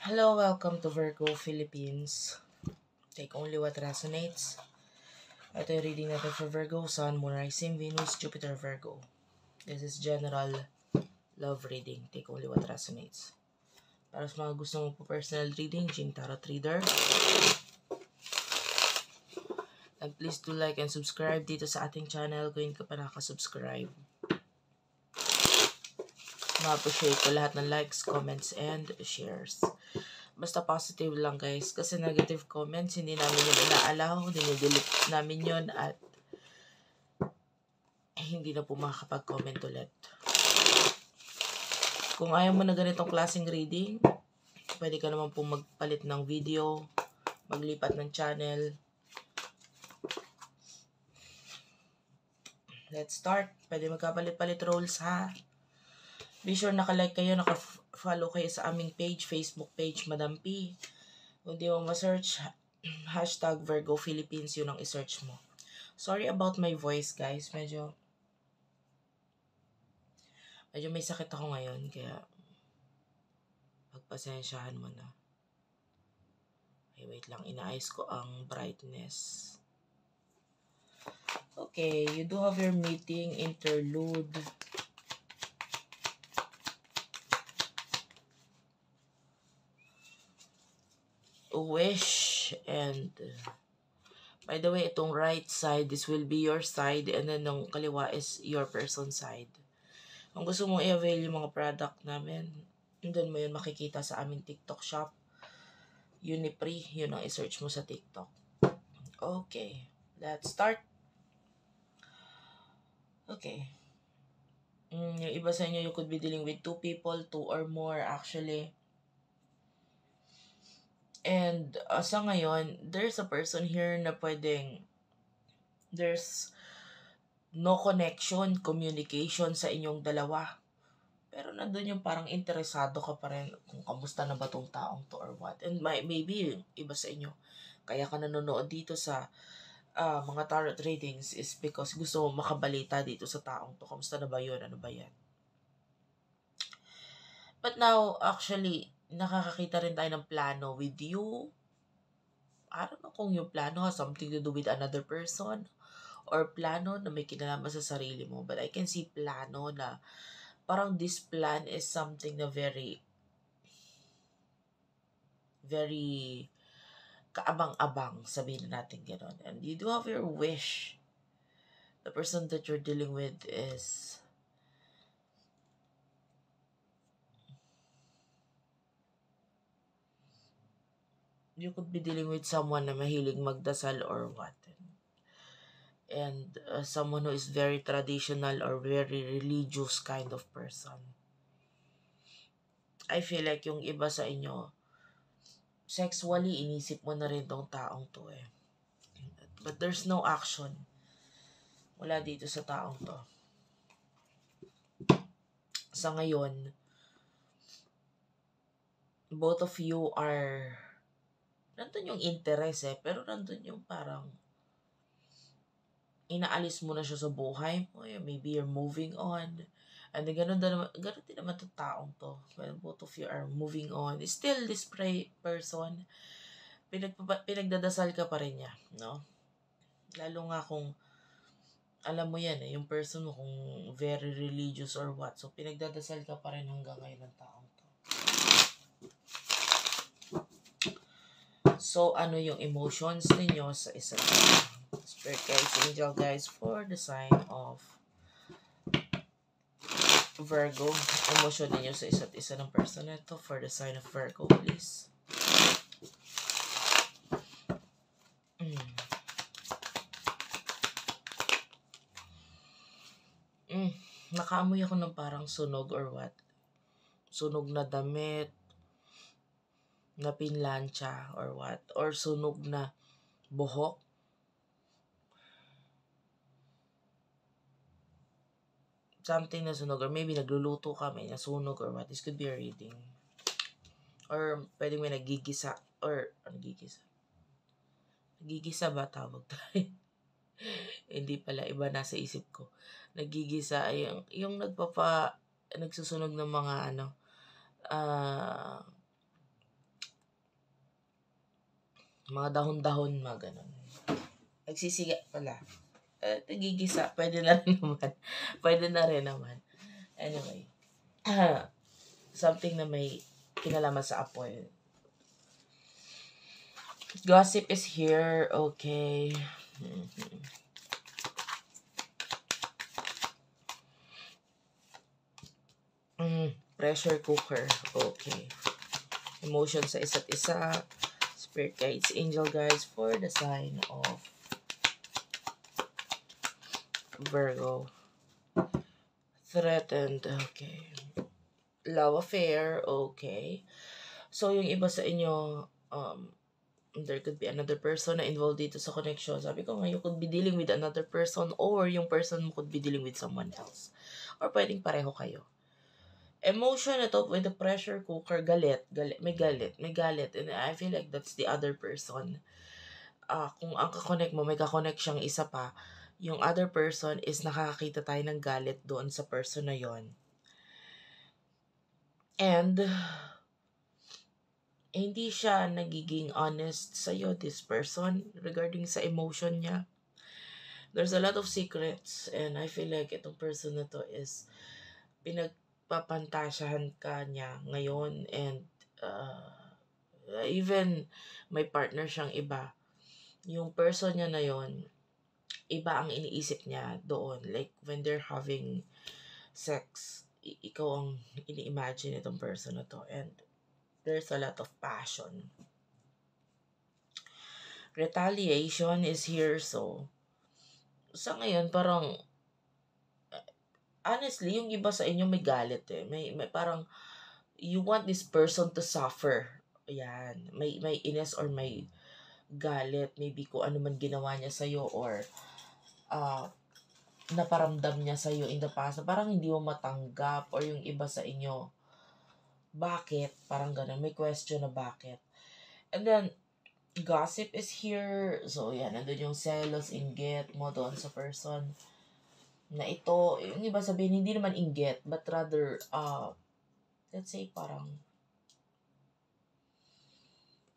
Hello, welcome to Virgo Philippines. Take only what resonates. Ito yung reading natin for Virgo, Sun, Moon, Rising, Venus, Jupiter, Virgo. This is general love reading. Take only what resonates. Para sa mga gusto mo po personal reading, Jing Tarot Reader. And please do like and subscribe dito sa ating channel kung hindi ka pa nakasubscribe. Ma-appreciate ko lahat ng likes, comments, and shares. Basta positive lang guys. Kasi negative comments, hindi namin yun inaalaw. Dinidelete namin yun at hindi na po makakapag-comment ulit. Kung ayaw mo na ganitong klaseng reading, pwede ka naman po magpalit ng video, maglipat ng channel. Let's start. Pwede magkapalit-palit roles ha. Be sure naka-like kayo, naka-follow kayo sa aming page, Facebook page, Madam P. Kung di mo ma-search, hashtag Virgo Philippines, yun ang i-search mo. Sorry about my voice, guys. Medyo may sakit ako ngayon, kaya pagpasensyahan mo na. Okay, wait lang. Inaayos ko ang brightness. Okay, you do have your meeting, interlude. Wish, and by the way, itong right side, this will be your side, and then yung kaliwa is your person's side. Kung gusto mong i-avail yung mga product namin, doon mo yun makikita sa aming TikTok shop. Unipree, yun ang i-search mo sa TikTok. Okay, let's start. Okay. Yung iba sa inyo, you could be dealing with 2 people, 2 or more actually. And sa ngayon, there's a person here na pwedeng there's no connection, communication sa inyong dalawa. Pero nandun yung parang interesado ka pa rin kung kamusta na ba tong taong to or what. And maybe iba sa inyo, kaya ka nanonood dito sa mga tarot readings is because gusto mo makabalita dito sa taong to. Kamusta na ba yun? Ano ba yan? But now, actually, nakakakita rin tayo ng plano with you. I don't know kung yung plano has something to do with another person or plano na may kinalaman sa sarili mo. But I can see plano na parang this plan is something na very kaabang-abang, sabihin natin gano'n. And you do have your wish. The person that you're dealing with is you could be dealing with someone na mahilig magdasal or what. And someone who is very traditional or very religious kind of person. I feel like yung iba sa inyo, sexually, inisip mo na rin tong taong to eh. But there's no action. Wala dito sa taong to. Sa ngayon, both of you are nandun yung interest eh, pero nandun yung parang inaalis mo na siya sa buhay mo. Maybe you're moving on. And then, ganun din naman itong taong to. Well, both of you are moving on. Still, this person, pinagdadasal ka pa rin niya, no? Lalo nga kung, alam mo yan yung person mo kung very religious or what. So, pinagdadasal ka pa rin hanggang ngayon ng taong to. So, ano yung emotions ninyo sa isa't isa? Spirit guides, angel guys, for the sign of Virgo. Emotion ninyo sa isa't isa ng person na ito for the sign of Virgo, please. Nakaamoy ako ng parang sunog or what. Sunog na damit, na pinlansya or what. Or sunog na buhok. Something na sunog or maybe nagluluto ka, may nasunog or what. This could be a reading. Or pwedeng may nagigisa or nagigisa. Nagigisa ba tawag tayo? Hindi pala, iba nasa isip ko. Nagigisa ay yung nagsusunog ng mga Mga dahon-dahon, mga ganun. Nagsisiga pala. Nagigisa. Pwede na rin naman. Pwede na rin naman. Anyway. Something na may kinalaman sa apoy. Gossip is here. Okay. Pressure cooker. Okay. Emotions sa isa't isa. Spirit guides, angel guides for the sign of Virgo. Threatened. Okay. Love affair. Okay. So, yung iba sa inyo, there could be another person na involved dito sa connection. Sabi ko nga, you could be dealing with another person or yung person mo could be dealing with someone else. Or pwedeng pareho kayo. Emotion ito with the pressure cooker, galit. May galit. And I feel like that's the other person. Kung ang kakonect mo, may kakonect siyang isa pa, yung other person is nakakakita tayo ng galit doon sa person na yon. And hindi siya nagiging honest sa'yo, this person, regarding sa emotion niya. There's a lot of secrets and I feel like itong person na to is pinagpapantasyahan ka niya ngayon and even may partner siyang iba. Yung person niya na yon, iba ang iniisip niya doon. Like when they're having sex, ikaw ang ini-imagine itong person na to and there's a lot of passion. Retaliation is here, so sa ngayon parang honestly yung iba sa inyo may galit may parang you want this person to suffer. Yan, may ines or may galit, maybe kung ano man ginawa niya sa iyo or naparamdam niya sa iyo in the past, parang hindi mo matanggap or yung iba sa inyo bakit? Parang ganun. May question na bakit. And then, gossip is here. So, yan. Nandun yung selos, inggit mo doon sa person na ito. Yung iba sabihin, hindi naman inggit, but rather, let's say, parang,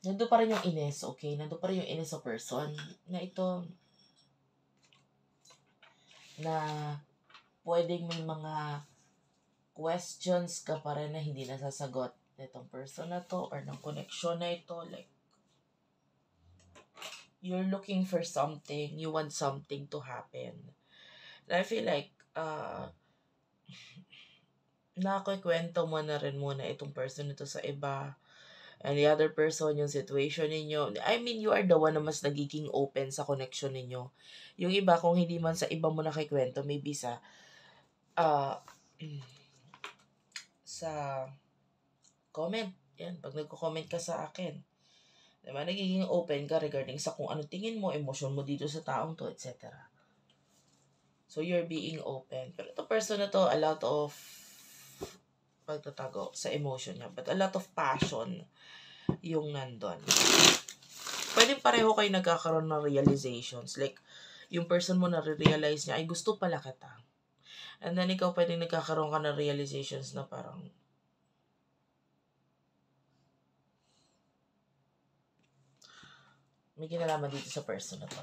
nandun pa rin yung ines, okay? Nandun pa rin yung ines sa person na ito, na pwedeng may mga questions ka pa rin na hindi nasasagot nitong person na to or ng connection na ito. Like, you're looking for something, you want something to happen. And I feel like, nakikwento mo na rin muna itong person nito sa iba. And the other person, yung situation ninyo. I mean, you are the one na mas nagiging open sa connection ninyo. Yung iba, kung hindi man sa iba mo nakikwento, maybe sa comment. Yan, pag nagko-comment ka sa akin, diba, nagiging open ka regarding sa kung ano tingin mo, emosyon mo dito sa taong to, etc. So, you're being open. Pero ito person na to, a lot of pagtatago sa emotion niya. But a lot of passion yung nandun. Pwedeng pareho kayo nagkakaroon ng realizations. Like, yung person mo na-realize niya, ay gusto pala kita. And then, ikaw pwedeng nagkakaroon ka ng realizations na parang, may kinalaman dito sa person na to.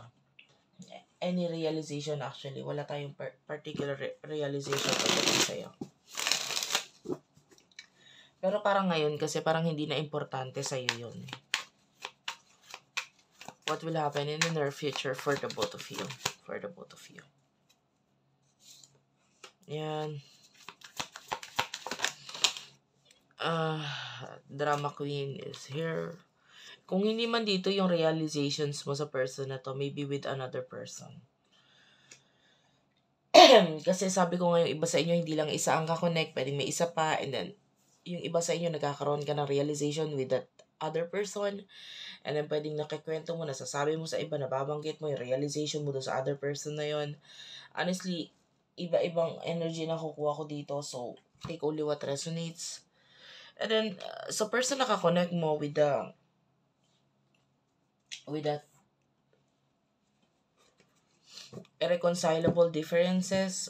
Any realization actually, wala tayong particular realization pagdating sa'yo. Pero parang ngayon, kasi parang hindi na importante sa'yo yun. What will happen in the near future for the both of you. For the both of you. Yan. Drama queen is here. Kung hindi man dito yung realizations mo sa person na to, maybe with another person. Kasi sabi ko ngayon, iba sa inyo, hindi lang isa ang kakonect, pwedeng may isa pa, and then, yung iba sa inyo, nagkakaroon ka ng realization with that other person, and then pwedeng nakikwento mo, nasasabi mo sa iba, nababanggit mo, yung realization mo doon sa other person na yon. Honestly, iba-ibang energy na kukuha ko dito, so, take only what resonates. And then, sa person na kakonect mo with that irreconcilable differences,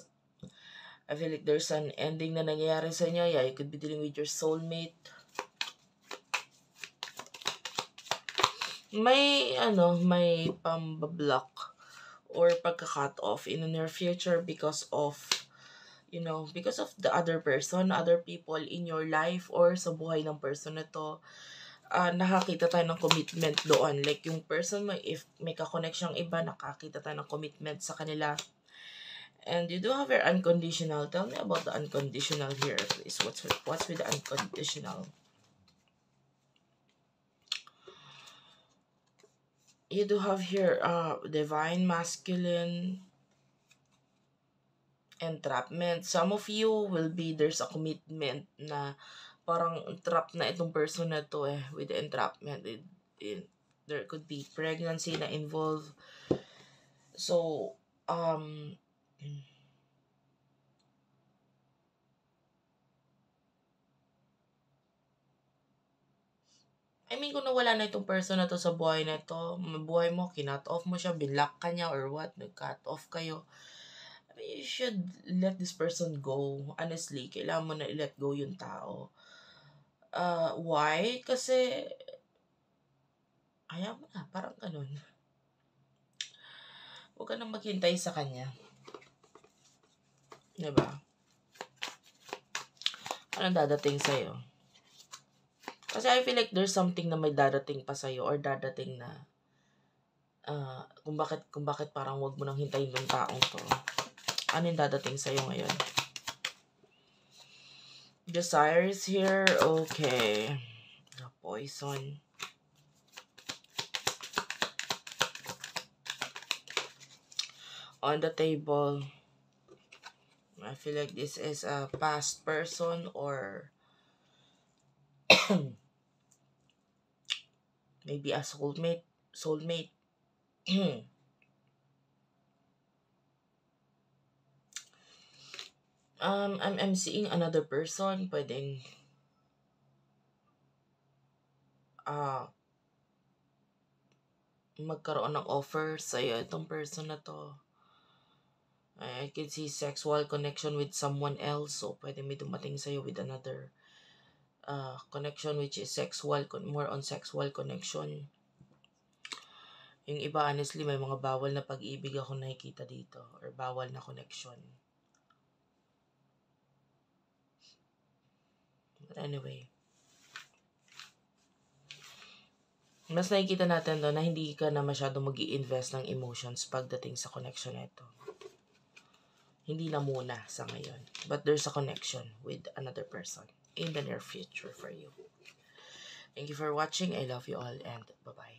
I feel like there's an ending na nangyayari sa inyo. Yeah, you could be dealing with your soulmate. may pambablock or pagka-cut off in the near future because of, because of the other person, other people in your life or sa buhay ng person na to. Nakakita tayo ng commitment doon. Like, yung person mo, if may ka-connection iba, nakakita tayo ng commitment sa kanila. And you do have your unconditional. Tell me about the unconditional here, please. What's with the unconditional? You do have here divine masculine entrapment. Some of you will be, there's a commitment na parang trap na itong person na to with the entrapment. There could be pregnancy na involved. So, kung nawala na itong person na to sa buhay na to, buhay mo, kinut off mo siya, binlock ka niya, or what, nag-cut off kayo, you should let this person go. Honestly, kailangan mo na i-let go yung tao. Why? Kasi, ayaw mo na, parang ganun. Huwag ka nang maghintay sa kanya. Diba? Anong dadating sa'yo? Kasi I feel like there's something na may dadating pa sa'yo or dadating na kung bakit parang wag mo nang hintayin yung taong to. Ano yung dadating sa'yo ngayon? Desires here. Okay. The poison. On the table. I feel like this is a past person or maybe a soulmate. I'm seeing another person pwedeng magkaroon ng offer sa'yo itong person na to. I can see sexual connection with someone else, so pwede may dumating sa'yo with another connection which is sexual, more on sexual connection. Yung iba, honestly, may mga bawal na pag-ibig ako nakikita dito or bawal na connection. But anyway, mas nakikita natin doon na hindi ka na masyado mag-i-invest ng emotions pagdating sa connection nito. Hindi na muna sa ngayon. But there's a connection with another person in the near future for you. Thank you for watching. I love you all and bye-bye.